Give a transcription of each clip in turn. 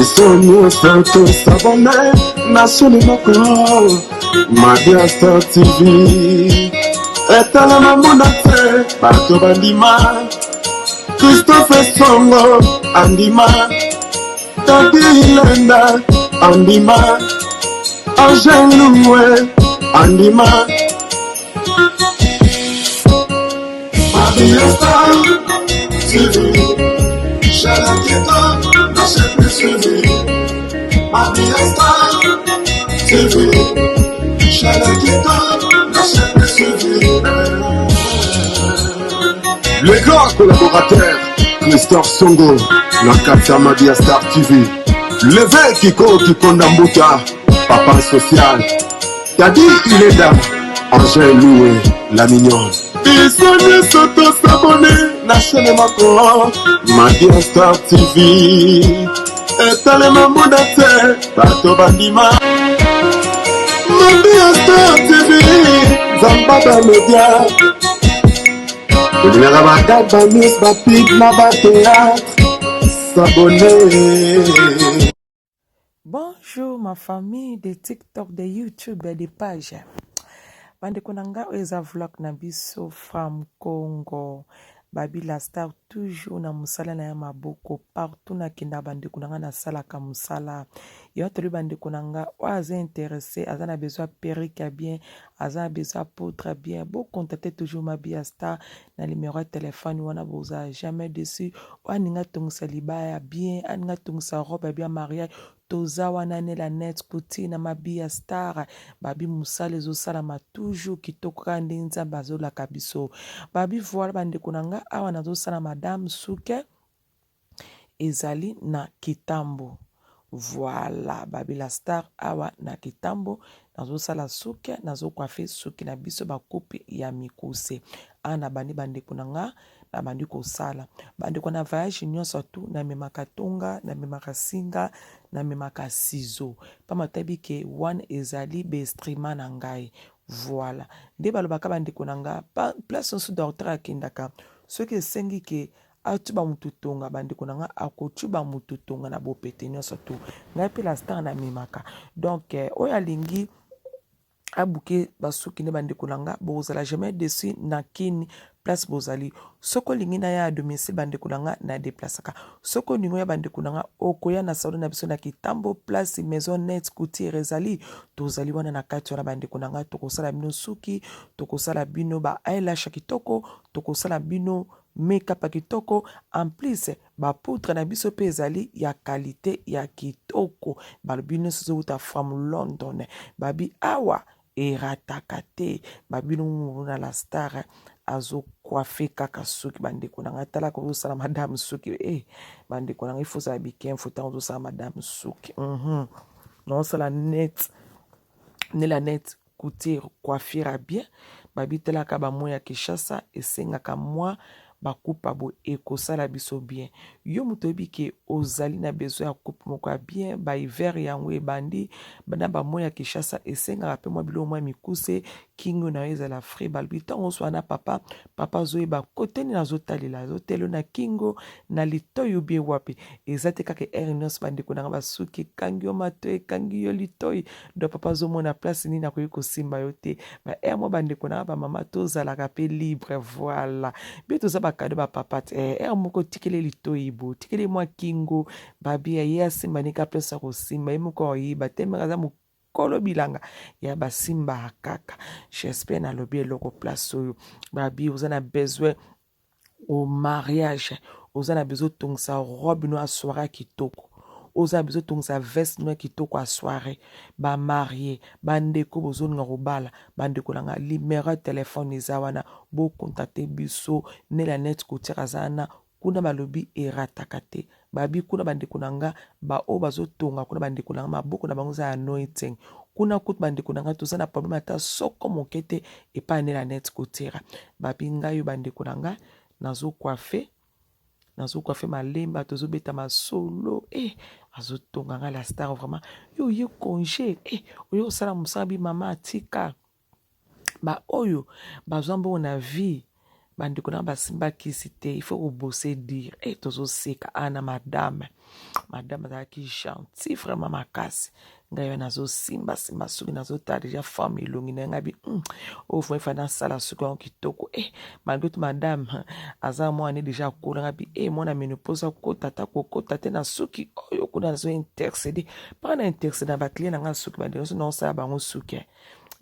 Bisogno stato s'abbonare Nascere moko Madia Star TV Etala mamuna te Bato bandima Christophe Songo Andima Tadi Lenda Andima Angel Loué Andima Madia Star TV Shalakita Nascere TV Madia Star TV Shalakita Nascere TV. Le grand collaborateur Christophe Songo Nakata Madia Star TV. Le vrai Kiko Kikondambuta Papa social Tadi Ileda Angel Loué La mignonne. Bisogno sotto s'abonner Nascere moko Madia Star TV Etale mamuna te Bato bandima Madia Star TV Zambada media Olinga bakaba news bapig na bateatre S'abonner. Bonjour ma famille de TikTok, de YouTube et des pages. Bandeko nanga eza vlog na biso Femme Congo. Babi la star toujours na musala na ya maboko partout na kenda bandeko nanga na sala ka musala. Yo toli bandeko nanga oaza intéressé, aza na besoin perruque bien, aza na besoin poudre bien. Bo contacter toujours ma Bia Star na numéro de téléphone wana boza jamais dessus. Oaninga tongsa libaya bien, aninga tongsa robe bien mariage. Toza wana ne la net kuti na Bia Star babi musala ezosalama toujours kitoko kandi nzambe azolaka biso. Babi voilà bandeko nanga awa nazosala madame suke ezali na kitambo. Voilà babi la star awa na kitambo nazosala suke nazokwafe suki na biso bakupi ya mikuse ana bandi bandeko nanga na bandi kosala bandeko na voyage nyonso tu na memaka tonga na memaka singa na memaka sizo pa matabi ke one ezali bestrima na ngai. Voilà nde balobaka bandeko nanga place nso docteur akendaka soki esengi ke atuba mutu tonga bandeko nanga akotuba mutu tonga na bopete nyonso tu ngai mpe la star na memaka donc oyo alingi abuke basuki nde bandeko nanga bozala jamais dessus na kini place bozali soko lingi na ya domicile bandeko nanga na déplacaka soko ningo ya bandeko nanga okoya na salon na biso na kitambo place maison net couture ezali tozali wana na kati wana bandeko nanga tokosala bino suki tokosala bino ba eyelash kitoko tokosala bino make-up kitoko en plus ba poutre na biso pe ezali ya qualité ya kitoko balbino sozuta from London babi awa erataka te babino na la star azo coiffe kaka suki bandeko nanga tala ko sala madame suki bandeko nanga ifo za bikin fota ko sala madame suki non sala net ne la net couture coiffure bien babi tala ka ba moya Kinshasa esengaka moi bakupa bo ekosala biso bien yo mutobi ke ozali na besoin ya coupe moko ya bien ba hiver yango ebandi bana ba moya Kinshasa esengaka pe mwa bilo mwa mikuse kingo na ezala frais balbi tango swana papa zoyeba koteni na zotalela zotelo na kingo na litoyo bien wapi ezate kaka ernos bandeko nanga basuki kangi yo mato kangi yo litoyi do papa zomona place nini na koyi kosimba yo te ba mo bandeko nanga ba mama tozalaka pe libre. Voilà bito za bakado ba papa moko tikele litoyi bo tikele mwa kingo babi ya simba nika place ko simba moko yiba temera za kolo bilanga ya basimba kaka. J'espère na lobi eloko place oyo babi ozana besoin au mariage ozana besoin tongsa robe no a soirée kitoko oza besoin tongsa veste no kitoko a soirée ba marié bandeko bozonga robala bandeko langa numéro téléphone eza wana bo contacter biso ne la net couture azana kuna balobi erataka te babi kuna bandeko nanga ba o bazotonga kuna bandeko nanga maboko na bango za anointing kuna kutu bandeko nanga toza na problème ata soko mokete epa ne la net couture babi ngai bandeko nanga nazo coiffer malemba tozobeta masolo azotonga nga la star vraiment yo ye congé oyo osala musabi mama atika ba oyo bazwa mbongo na vie bandeko na basimbakisi te il faut kobose dire tozoseka ana madame azalaki gentil vraiment makasi ngai oyo nazosimbasimba suki nazotala deja forme elongi na ngai bi oyo fo efa nasala suki yango kitoko malgré tout madame aza mwana deja akola ngai bi mwana menopause akota ata kokota te na suki oyo kuna nazointercede mpaka na intercede na baclient na ngai suki bandeko nyonso naosala bango suki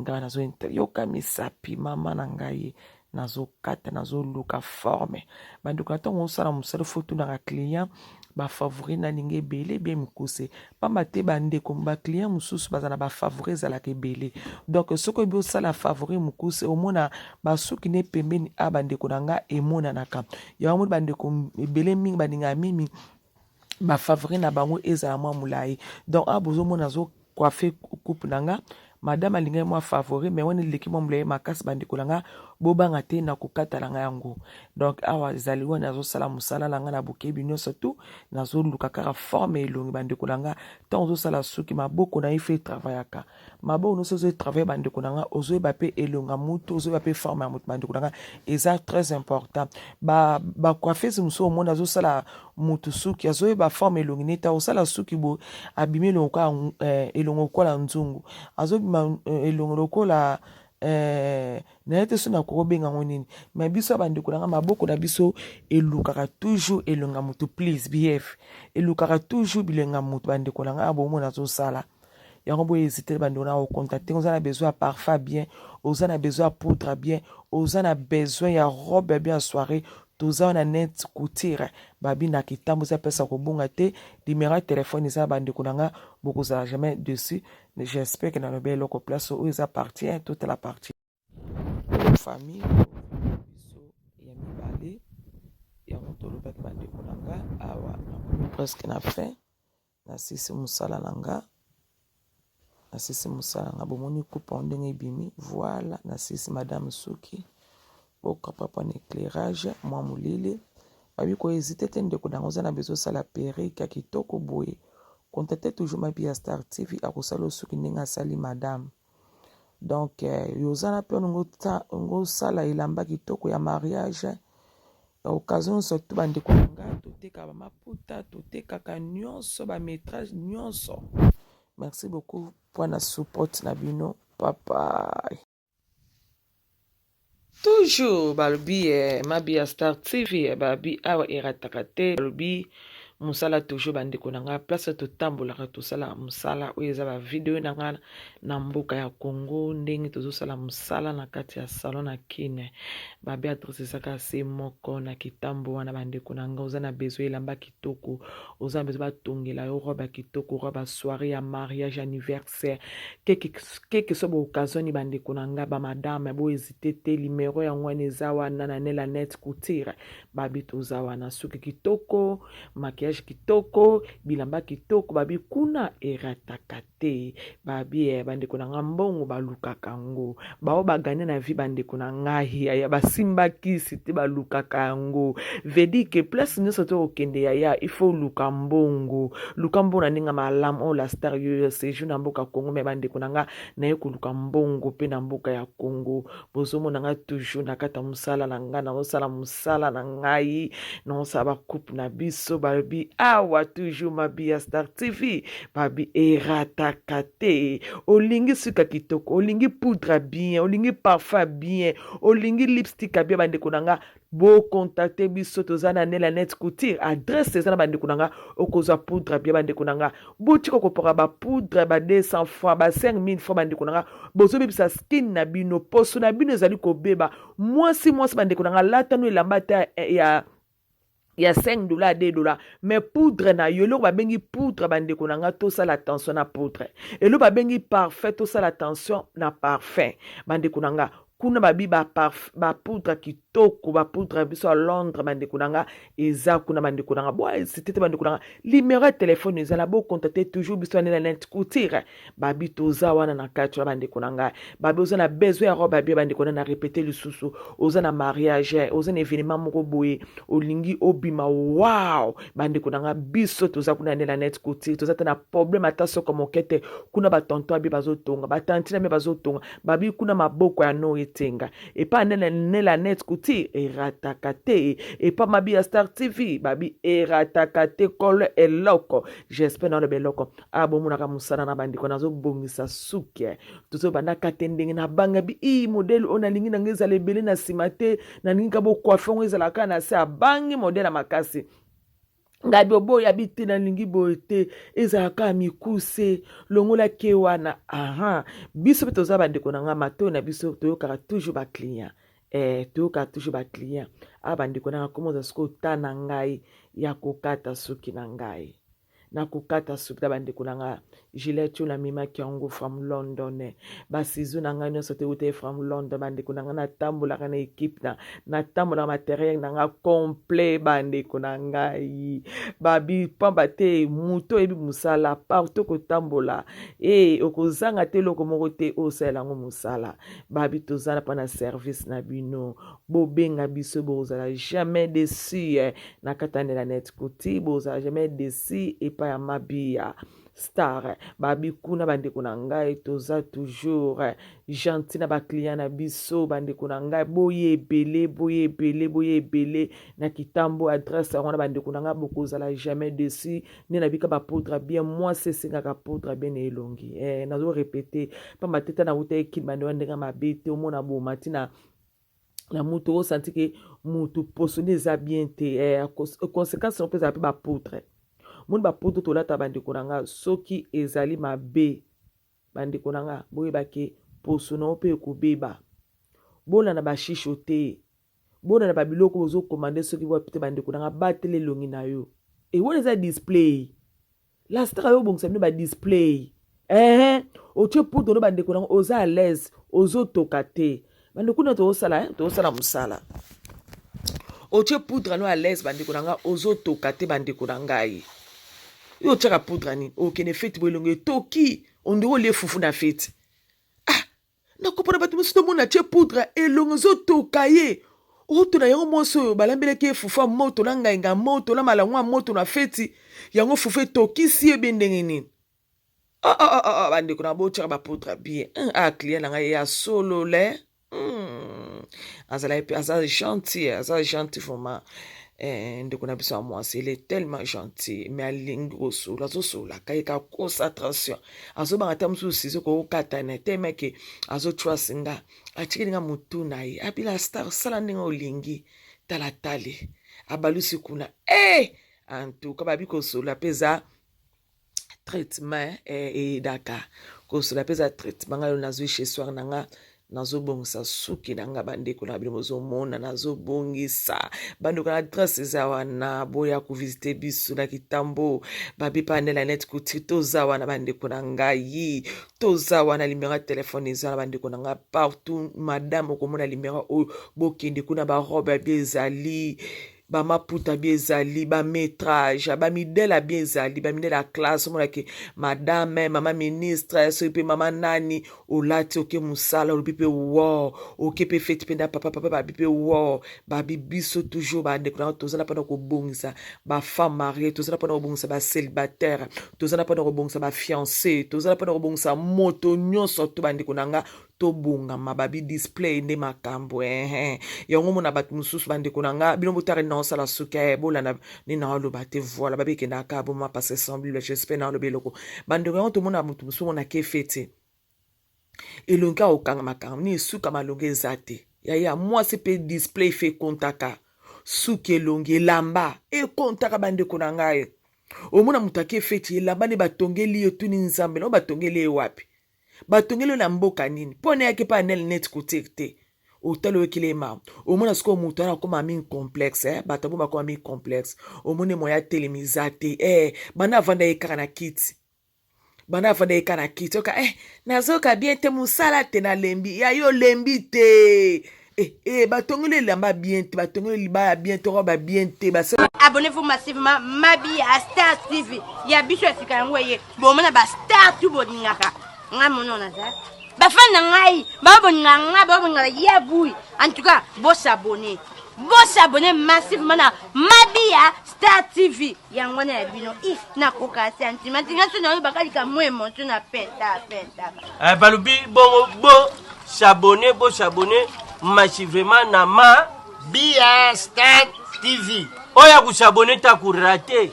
ngai yoka misapi mama na ngai nazokata nazoluka forme bandeko na ntango osala mosala fo tunaka client bafavori nalingi ebele bien mikuse pamba te bandeko baclient mosusu baza na bafavori ezalaka ebele donc soki oyebi osala favori mokuse omona basuki ne pembeni bandeko na nga emonanaka yango moni bandeko ebele mingi balingaka mimi bafavori na bango ezala mwa molai donc bozomona azocoiffe coupe na nga madame alingai mwa favori mais wana eleki mwa molai makasi bandeko na nga bobanga te na kokatala nga yango donc awa ezali wana nazosala mosala na nga na bokebi nyonso tu nazoluka kaka forme elongi bandeko na nga ntango ozosala suki maboko na ye fe travaillaka maboko nyonso ozotravaille bandeko na nga ozoyeba mpe elonga mutu ozoyeba mpe forme ya mutu bandeko na nga eza très important bacoiffeuse mosusu omona azosala mutu suki azoyeba forme elongi neta osala suki bo abimi elongo lokola nzungu azobima elongo lokola na ete so na kobenga ngo nini mais biso bandeko na nga maboko na biso elukaka toujours elonga mutu please bf elukaka toujours bilenga mutu bandeko na nga bomona azosala yango boye hésiter bandeko na kocontacter oza na besoin ya parfum bien oza na besoin ya poudre bien oza na besoin ya robe bien soirée toza wana net couture babi na kitambo eza pesa kobonga te numéro ya telefone eza bandeko na nga bokozala jamais dessus j'espère que nalobi eloko place oyo eza partie toute la partie famille biso ya mibale yango tolobaki bandeko na nga awa nakomi presque na fin nasisi mosala na nga bomoni coupe en ndenge ebimi voilà nasisi madame suki bokapapa na éclairage mwa molele babi kohésite te ndeko nango oza na bezo osala perike ya kitoko boye contacte toujours mabi ya Star TV akosala osuki ndenge asali madame donc yozana mpe ngosala elamba kitoko ya mariage occasion nyonso tu bandeko na nga totekaka bamaputa totekaka nyonso bamétrage nyonso merci beaucoup mpona support na bino papa toujours balobi mabi ya Star TV babi awa erataka te balobi mosala toujours bandeko na nga place totambolaka tosala mosala oyo eza bavideo na nga na mboka ya Congo ndenge tozosala mosala na kati ya salon na kine babeatrice ezaka se moko na kitambo wana bandeko na nga oza na besoin elamba kitoko oza na besoin batongela yo robe ya kitoko robe ya soirée ya mariage anniversaire keke so baoccasion ni bandeko na nga bamadame bohésite te limero yango wana eza wana na nela net couture babi toza wana suki kitoko maquillage kitoko bilamba kitoko babi kuna erataka te babi bandeko na nga mbongo balukaka yango bao bagane na vie bandeko na ngai ya basimbakisi te balukaka yango vedi ke place nyonso to okende ya il faut luka mbongo na ndenge malamu la Star yo séjour na mboka Congo me bandeko na nga naye koluka mbongo pe na mboka ya Congo bozomona nga toujours na kata mosala na nga naosala mosala na ngai naosala bakupe na biso babi awa toujours mabi ya Star TV babi erataka te olingi suka kitoko olingi poudre bien olingi parfum bien olingi lipstick bien bandeko na nga bo contacter biso toza na nela net couture adresse eza na bandeko na nga okozwa poudre bien bandeko na nga botika kopora ba poudre ba 200 fois ba 5000 fois bandeko na nga bozobebisa skin na bino poso na bino ezali kobeba mwasi bandeko na nga latano elamba te ya $5 $2 mais poudre na yo eloko babengi poudre bandeko na nga tosala attention na poudre eloko babengi parfait tosala attention na parfum bandeko na nga kuna babi bapoudre kitoko bapoudre biso à Londres bandeko na nga eza kuna bandeko na nga c'était bandeko na nga numéro ya telefone ezala bo contacter toujours biso na net couture babi toza wana na kati bandeko na nga babi oza na besoin ya robe babi bandeko na répéter lisusu oza na mariage oza na événement moko boye olingi obima wow bandeko na nga biso toza kuna na net couture toza te na problème ata soko mokete kuna batonto abi bazotonga batantina me bazotonga babi kuna maboko ya no etenga epa nela net couture sorti erataka te et pas mabi ya Star TV babi erataka te kolo eloko j'espère na le beloko abomunaka musana na bandiko nazo bongisa suki tozo bandaka te ndenge na banga bi i modèle ona lingi na ngeza lebele na simate na ningi ka bo coiffon ezalaka na se abangi modèle makasi ngabi obo ya biti na lingi boete ezalaka mikuse longola ke wana aha biso pe toza bandeko na nga mato na biso toyokaka toujours ba client toyokaka toujours ba client bandeko na nga komoza siko ta na ngai ya kokata suki na ngai na kokata suki ta bandeko na nga gilet na mimaki yango from London basizu na ngai nyonso te from London bandeko na nga natambolaka na equipe na tambola matériel na nga complet bandeko na ngai babi pamba te muto ebi musala partout kotambola okozanga te loko moko te osala ngo musala babi tozala pa na service na bino bobenga biso bozala jamais déçu na katane la net kuti bozala jamais déçu epa ya mabia Star babi kuna bandeko na ngai toza toujours gentil na ba client na biso bandeko na ngai boye ebele na kitambo adresse wana bandeko na ngai bokozala jamais déçu ne na bika ba poudre bien moi c'est singaka poudre bien elongi nazo répéter pamba teta na uta ekili bandeko ndenga mabete omona bo matina la mutu o senti que mutu posone za bien te conséquence on peut appeler ba poudre moun ba poto tolata bandeko na nga soki ezali mabe bandeko na nga boyeba ke poso na ope ekobeba bona na bashisho te bona na babiloko ozokomande soki boapite bandeko na nga batele elongi na yo wana eza display la Star yo bongisa bino badisplay otie poto no bandeko na nga oza à l'aise ozotoka te bandeko na toosala mosala otie poudre no à l'aise bandeko na nga ozotoka te bandeko na ngai yo tchaka poudre ni okene fete bolongo toki ondiro le fufu na fete na kopona batu musu mona tie poudre elongo zotoka ye oto na yango moso balambeleke fufu moto na ngainga moto na malangwa moto na fete yango fufu toki si ebendenge nini bandeko na bo tchaka ba poudre bien client na ngai ya solo le azala gentil vraiment ndeko na biso amwasi il est tellement gentil mais alingi kosola azosola kayeka concentration azobanga ta mosusu sizo kokatana te meke azotrust nga atikeli nga mutu na ye abila Star sala ndenge olingi talatale abalusi kuna antuka babi kosola peza traitement daka kosola peza traitement nga yo nazwi chez soir na nga nazobongisa suki na nga bandeko na bino bozomona nazobongisa bandeko na adresse eza wana boya kovisite biso na kitambo babi pane la net kuti toza wana bandeko na ngai toza wana numéro ya telefone eza na bandeko na nga partout madame okomona numéro oyo bokende kuna barobe bien ezali bamaputa bien ezali bamétrage bamidele bien ezali bamidele ya classe omonake madame mama ministre soki mpe mama nani olati oke mosala olobi mpe wo oke mpe feti mpe na papa babi mpe wo babi biso toujours bandeko na tozala mpona kobongisa bafemme marie tozala mpona kobongisa bacélibataire tozala mpona kobongisa bafiancé tozala mpona kobongisa moto nyonso to bandeko na nga tobongama babi display nde makambo yango mona bato mosusu bandeko na nga bino botare na osala suki bolanda nina oloba te voila babekendaka boma passe semble j'espère na oloba eloko bandeko yango tomona moto mosusu monake fete elongi okanga makambo ni esuka malongi eza te yaya mwasi mpe display fe kontaka suki elongi elamba ekontaka bandeko na ngai omona moto ake fete elamba nde batongeli yo tuni nzambe nao batongeli ye wapi batongeli yo na mboka nini mpona yake pa anel net kotek te otalo ekile ma omona siko moto ana koma mi complexe bato bo bakoma mi complexe omone moya telemiza te bana vanda ekaka na kiti bana vanda ekaka na kiti oka nazoka bien te musala te na lembi ya yo lembi te batongeli elamba bien te batongeli libaya bien te roba bien te abonnez-vous massivement mabi à Star TV ya biso esika yango ye bomona ba Star tu boningaka nga monona za bafana ngai babonanga babonanga yabui en tout cas vos abonnés massivement na Mabia Star TV yango na bino na koka sentiment ngaso na bakali ka mo emotion na penta balubi bon s'abonner massivement na Bia Star TV. Oya kusabone ta kurate.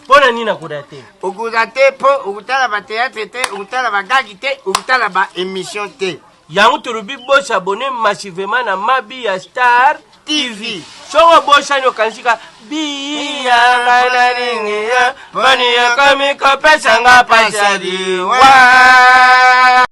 Pona nina kurate. Ukurate po ukutala ba théâtre te, ukutala ba gagi te, ukutala ba émission te. Yangu turubi bo s'abonner massivement na Mabia Star TV. Songo bo shanyo kansika Bia ngana ringi ya. Bani ya kami kopesa nga pasadi. Wa.